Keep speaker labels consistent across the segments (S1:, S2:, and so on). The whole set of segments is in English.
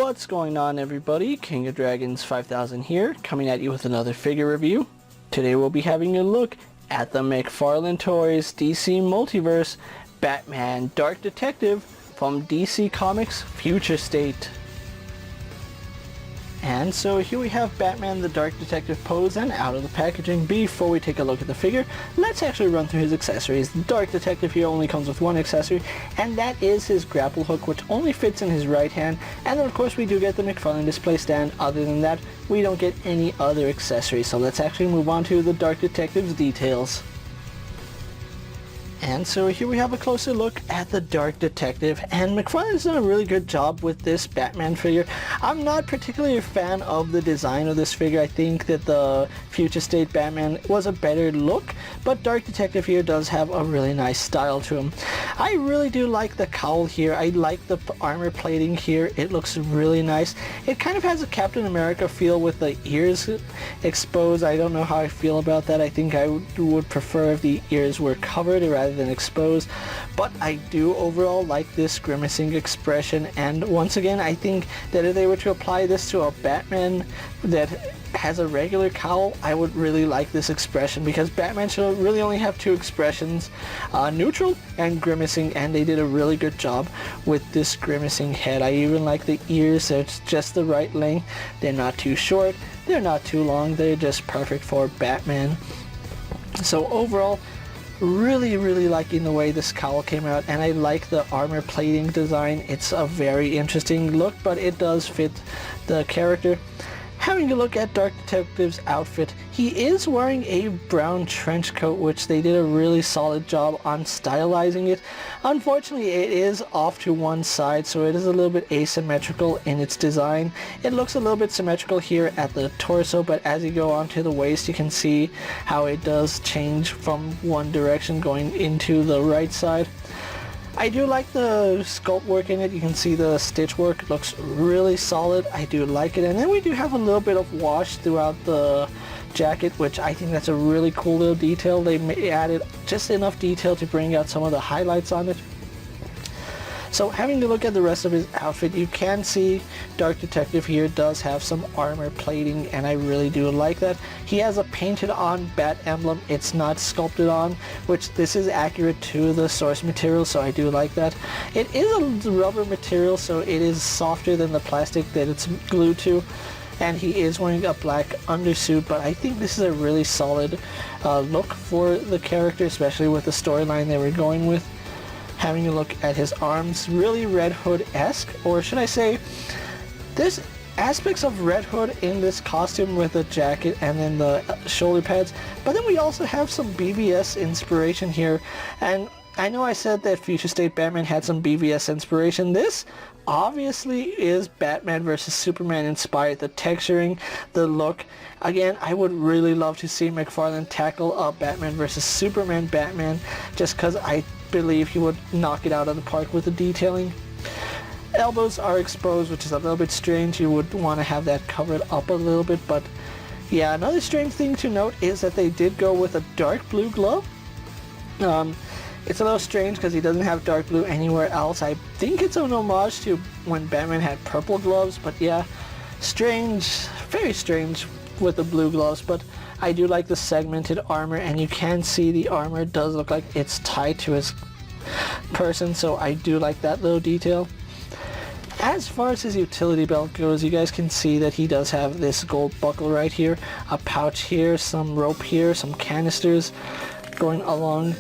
S1: What's going on, everybody? KingofDragons 5000 here, coming at you with another figure review. Today we'll be having a look at the McFarlane Toys DC Multiverse Batman Dark Detective from DC Comics Future State. And so here we have Batman the Dark Detective pose and out of the packaging. Before we take a look at the figure, let's actually run through his accessories. The Dark Detective here only comes with one accessory, and that is his grapple hook, which only fits in his right hand. And then of course we do get the McFarlane display stand. Other than that, we don't get any other accessories. So let's actually move on to the Dark Detective's details. And so here we have a closer look at the Dark Detective, and McFarlane's done a really good job with this Batman figure. I'm not particularly a fan of the design of this figure. I think that the Future State Batman was a better look, but Dark Detective here does have a really nice style to him. I really do like the cowl here. I like the armor plating here. It looks really nice. It kind of has a Captain America feel with the ears exposed. I don't know how I feel about that. I think I would prefer if the ears were covered rather than exposed, but I do overall like this grimacing expression. And once again, I think that if they were to apply this to a Batman that has a regular cowl, I would really like this expression, because Batman should really only have two expressions, neutral and grimacing, and they did a really good job with this grimacing head. I even like the ears. It's just the right length. They're not too short, they're not too long, they're just perfect for Batman. So overall, really liking the way this cowl came out, and I like the armor plating design. It's a very interesting look, but it does fit the character. Having a look at Dark Detective's outfit, he is wearing a brown trench coat, which they did a really solid job on stylizing it. Unfortunately, it is off to one side, so it is a little bit asymmetrical in its design. It looks a little bit symmetrical here at the torso, but as you go onto the waist, you can see how it does change from one direction going into the right side. I do like the sculpt work in it. You can see the stitch work looks really solid. I do like it. And then we do have a little bit of wash throughout the jacket, which I think that's a really cool little detail. They added just enough detail to bring out some of the highlights on it. So having to look at the rest of his outfit, you can see Dark Detective here does have some armor plating, and I really do like that. He has a painted on bat emblem. It's not sculpted on, which this is accurate to the source material, so I do like that. It is a rubber material, so it is softer than the plastic that it's glued to. And he is wearing a black undersuit, but I think this is a really solid look for the character, especially with the storyline they were going with. Having a look at his arms, really Red Hood-esque, or should I say, there's aspects of Red Hood in this costume with the jacket and then the shoulder pads, but then we also have some BVS inspiration here. And I know I said that Future State Batman had some BVS inspiration. This obviously is Batman vs. Superman inspired. The texturing, the look. Again, I would really love to see McFarlane tackle a Batman vs. Superman Batman, just because I believe he would knock it out of the park with the detailing. Elbows are exposed, which is a little bit strange. You would want to have that covered up a little bit, but yeah, another strange thing to note is that they did go with a dark blue glove. It's a little strange because he doesn't have dark blue anywhere else. I think it's an homage to when Batman had purple gloves, but yeah, strange, very strange with the blue gloves. But I do like the segmented armor, and you can see the armor does look like it's tied to his person, so I do like that little detail. As far as his utility belt goes, you guys can see that he does have this gold buckle right here, a pouch here, some rope here, some canisters going along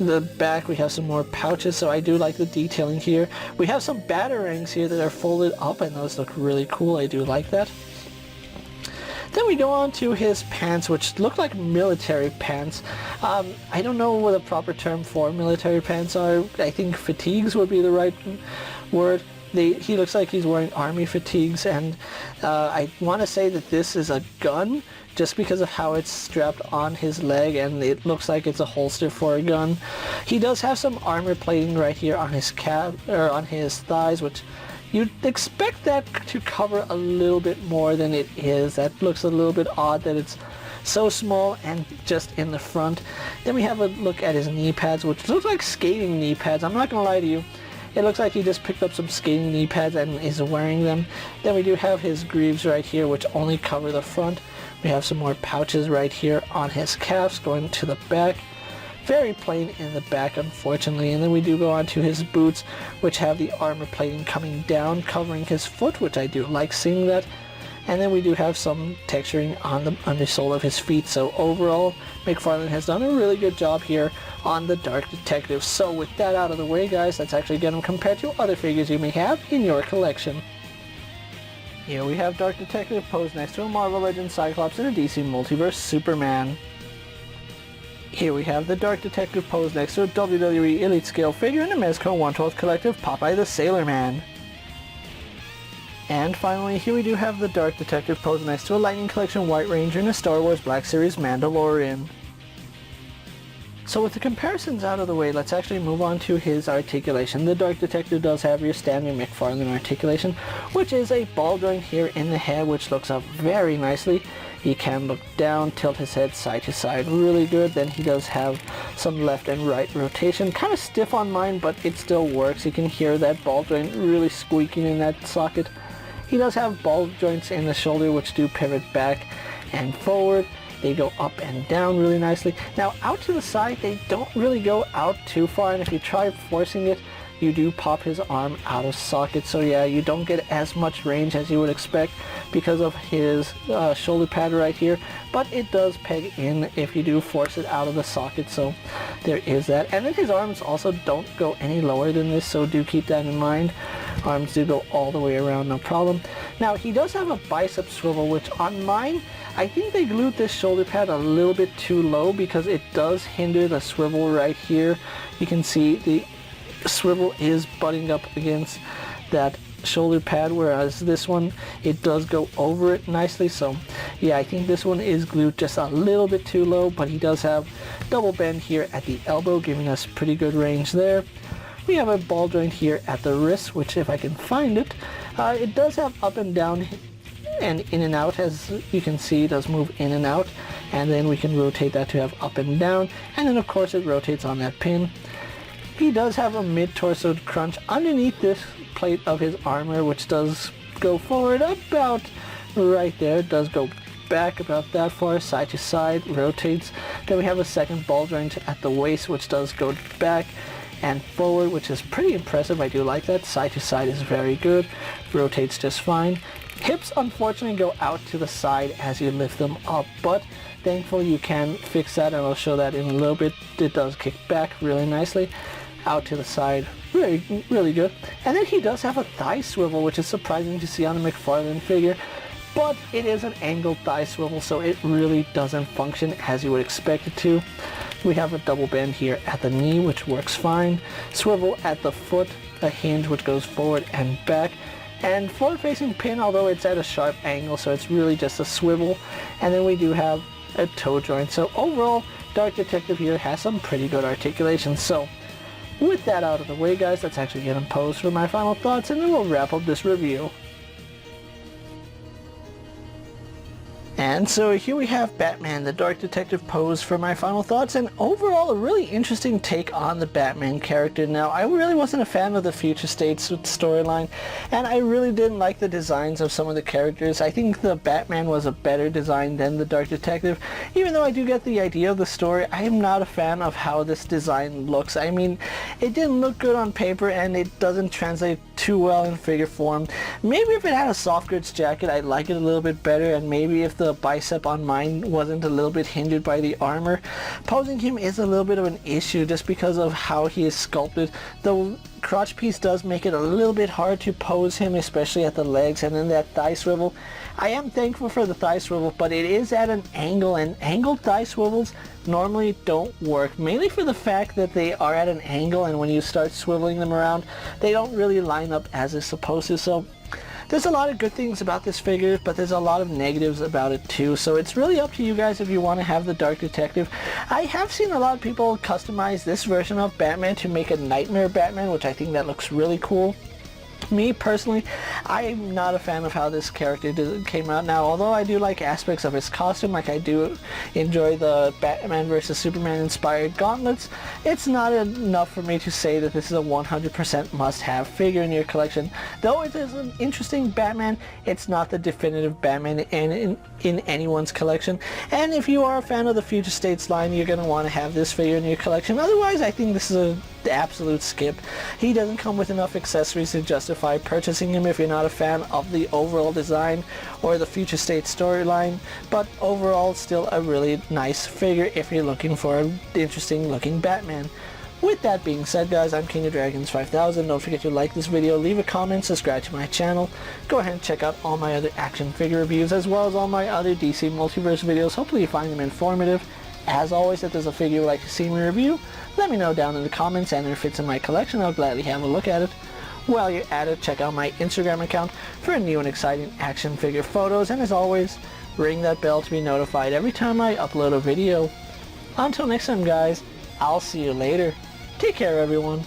S1: the back. We have some more pouches, so I do like the detailing here. We have some batarangs here that are folded up, and those look really cool. I do like that. Then we go on to his pants, which look like military pants. I don't know what the proper term for military pants are. I think fatigues would be the right word. He looks like he's wearing army fatigues, and I want to say that this is a gun just because of how it's strapped on his leg, and it looks like it's a holster for a gun. He does have some armor plating right here on his calf, or on his thighs, which you'd expect that to cover a little bit more than it is. That looks a little bit odd that it's so small and just in the front. Then we have a look at his knee pads, which look like skating knee pads. I'm not gonna lie to you, It looks like he just picked up some skating knee pads and is wearing them. Then we do have his greaves right here, which only cover the front. We have some more pouches right here on his calves going to the back. Very plain in the back, unfortunately. And then we do go on to his boots, which have the armor plating coming down, covering his foot, which I do like seeing that. And then we do have some texturing on the undersole of his feet. So overall, McFarlane has done a really good job here on the Dark Detective. So with that out of the way, guys, let's actually get him compared to other figures you may have in your collection. Here we have Dark Detective posed next to a Marvel Legends Cyclops and a DC Multiverse Superman. Here we have the Dark Detective posed next to a WWE Elite Scale figure and a Mezco 1/12 Collective Popeye the Sailor Man. And finally, here we do have the Dark Detective posed next to a Lightning Collection White Ranger and a Star Wars Black Series Mandalorian. So with the comparisons out of the way, let's actually move on to his articulation. The Dark Detective does have your standard McFarlane articulation, which is a ball joint here in the head, which looks up very nicely. He can look down, tilt his head side to side really good. Then he does have some left and right rotation. Kind of stiff on mine, but it still works. You can hear that ball joint really squeaking in that socket. He does have ball joints in the shoulder which do pivot back and forward. They go up and down really nicely. Now out to the side, they don't really go out too far, and if you try forcing it, you do pop his arm out of socket. So yeah, you don't get as much range as you would expect because of his shoulder pad right here, but it does peg in if you do force it out of the socket, so there is that. And then his arms also don't go any lower than this, so do keep that in mind. Arms do go all the way around, no problem. Now he does have a bicep swivel, which on mine, I think they glued this shoulder pad a little bit too low because it does hinder the swivel right here. You can see the swivel is butting up against that shoulder pad, whereas this one, it does go over it nicely. So yeah, I think this one is glued just a little bit too low, but he does have double bend here at the elbow, giving us pretty good range there. We have a ball joint here at the wrist, which if I can find it, it does have up and down and in and out. As you can see, it does move in and out, and then we can rotate that to have up and down, and then of course it rotates on that pin. He does have a mid-torso crunch underneath this plate of his armor, which does go forward about right there. It does go back about that far, side to side, rotates. Then we have a second ball joint at the waist, which does go back and forward, which is pretty impressive. I do like that. Side to side is very good. Rotates just fine. Hips unfortunately go out to the side as you lift them up, but thankfully you can fix that, and I'll show that in a little bit. It does kick back really nicely out to the side, really good. And then he does have a thigh swivel, which is surprising to see on a McFarlane figure, but it is an angled thigh swivel, so it really doesn't function as you would expect it to. We have a double bend here at the knee, which works fine. Swivel at the foot, a hinge which goes forward and back, and forward facing pin, although it's at a sharp angle, so it's really just a swivel. And then we do have a toe joint. So overall, Dark Detective here has some pretty good articulation. So with that out of the way, guys, let's actually get him posed for my final thoughts, and then we'll wrap up this review. And so here we have Batman, the Dark Detective pose for my final thoughts, and overall a really interesting take on the Batman character. Now, I really wasn't a fan of the Future States storyline, and I really didn't like the designs of some of the characters. I think the Batman was a better design than the Dark Detective. Even though I do get the idea of the story, I am not a fan of how this design looks. I mean, it didn't look good on paper, and it doesn't translate too well in figure form. Maybe if it had a soft goods jacket, I'd like it a little bit better, and maybe if the bicep on mine wasn't a little bit hindered by the armor. Posing him is a little bit of an issue just because of how he is sculpted. The crotch piece does make it a little bit hard to pose him, especially at the legs, and then that thigh swivel. I am thankful for the thigh swivel, but it is at an angle, and angled thigh swivels normally don't work, mainly for the fact that they are at an angle, and when you start swiveling them around, they don't really line up as it's supposed to. So there's a lot of good things about this figure, but there's a lot of negatives about it too. So it's really up to you guys if you want to have the Dark Detective. I have seen a lot of people customize this version of Batman to make a Nightmare Batman, which I think that looks really cool. Me personally, I'm not a fan of how this character came out. Now, although I do like aspects of his costume, like I do enjoy the Batman vs Superman inspired gauntlets, it's not enough for me to say that this is a 100% must-have figure in your collection. Though it is an interesting Batman, it's not the definitive Batman in anyone's collection. And if you are a fan of the Future States line, you're going to want to have this figure in your collection. Otherwise, I think this is the absolute skip. He doesn't come with enough accessories to justify purchasing him if you're not a fan of the overall design or the Future State storyline, but overall still a really nice figure if you're looking for an interesting looking Batman. With that being said, guys, I'm KingofDragons 5000. Don't forget to like this video, leave a comment, subscribe to my channel. Go ahead and check out all my other action figure reviews as well as all my other DC Multiverse videos. Hopefully you find them informative. As always, if there's a figure you'd like to see me review, let me know down in the comments, and if it's in my collection, I'll gladly have a look at it. While you're at it, check out my Instagram account for new and exciting action figure photos, and as always, ring that bell to be notified every time I upload a video. Until next time, guys, I'll see you later. Take care, everyone.